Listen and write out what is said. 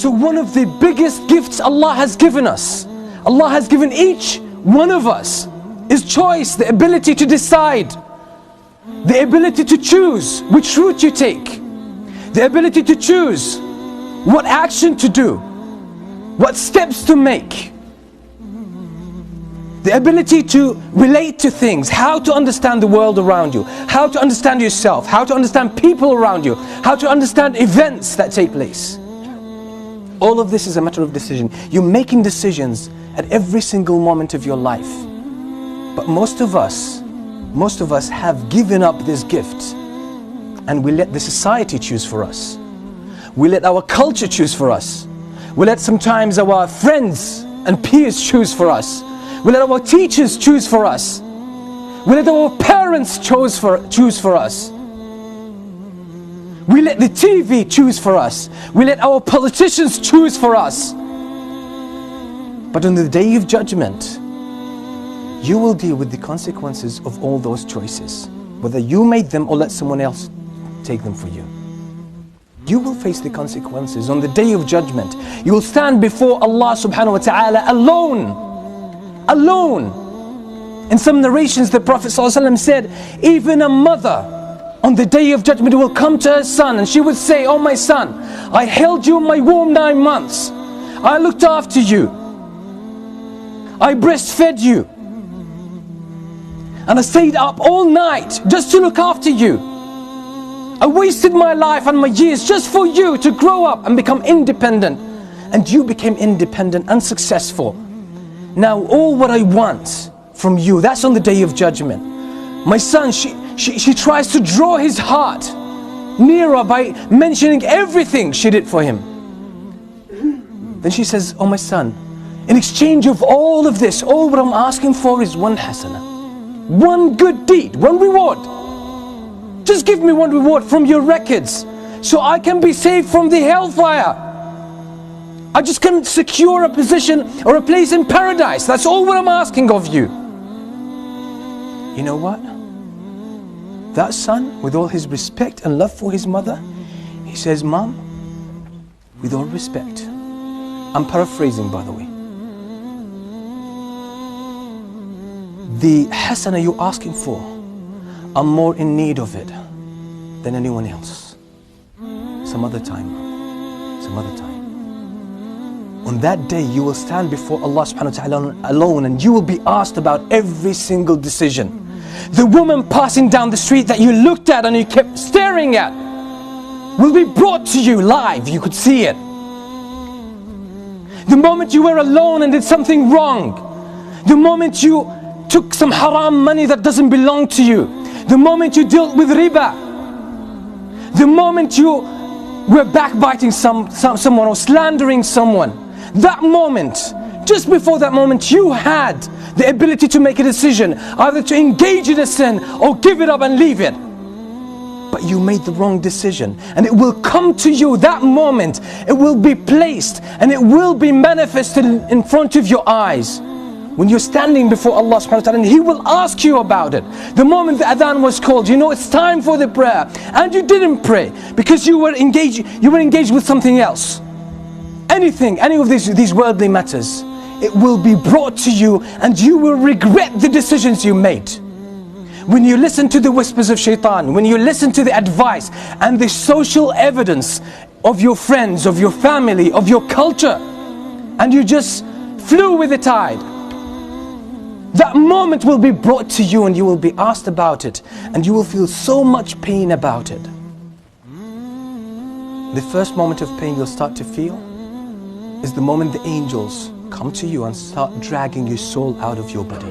So one of the biggest gifts Allah has given us, Allah has given each one of us, is choice, the ability to decide, the ability to choose which route you take, the ability to choose what action to do, what steps to make, the ability to relate to things, how to understand the world around you, how to understand yourself, how to understand people around you, how to understand events that take place. All of this is a matter of decision. You're making decisions at every single moment of your life. But most of us have given up this gift, and we let the society choose for us. We let our culture choose for us. We let sometimes our friends and peers choose for us. We let our teachers choose for us. We let our parents choose for us. We let the TV choose for us. We let our politicians choose for us. But on the day of judgment, you will deal with the consequences of all those choices, whether you made them or let someone else take them for you. You will face the consequences on the day of judgment. You will stand before Allah subhanahu wa ta'ala alone. In some narrations, the Prophet ﷺ said, even a mother on the day of judgment will come to her son and she would say, oh my son, I held you in my womb 9 months. I looked after you. I breastfed you. And I stayed up all night just to look after you. I wasted my life and my years just for you to grow up and become independent. And you became independent and successful. Now all what I want from you, that's on the day of judgment. My son, she tries to draw his heart nearer by mentioning everything she did for him. Then she says, oh my son, in exchange of all of this, all what I'm asking for is one hasana, one good deed, one reward. Just give me one reward from your records so I can be saved from the hellfire. I just can secure a position or a place in paradise. That's all what I'm asking of you. You know what? That son, with all his respect and love for his mother, he says, Mom, with all respect, I'm paraphrasing by the way, the hasana you're asking for, I'm more in need of it than anyone else. Some other time, some other time. On that day you will stand before Allah subhanahu wa ta'ala alone, and you will be asked about every single decision. The woman passing down the street that you looked at and you kept staring at will be brought to you live, you could see it. The moment you were alone and did something wrong, the moment you took some haram money that doesn't belong to you, the moment you dealt with riba, the moment you were backbiting someone or slandering someone, that moment, just before that moment, you had the ability to make a decision, either to engage in a sin or give it up and leave it. But you made the wrong decision, and it will come to you that moment. It will be placed and it will be manifested in front of your eyes when you're standing before Allah subhanahu wa ta'ala, and He will ask you about it. The moment the adhan was called, you know it's time for the prayer, and you didn't pray because you were engaged with something else. Any of these worldly matters, it will be brought to you and you will regret the decisions you made. When you listen to the whispers of shaitan, when you listen to the advice and the social evidence of your friends, of your family, of your culture, and you just flew with the tide, that moment will be brought to you and you will be asked about it, and you will feel so much pain about it. The first moment of pain you'll start to feel is the moment the angels come to you and start dragging your soul out of your body.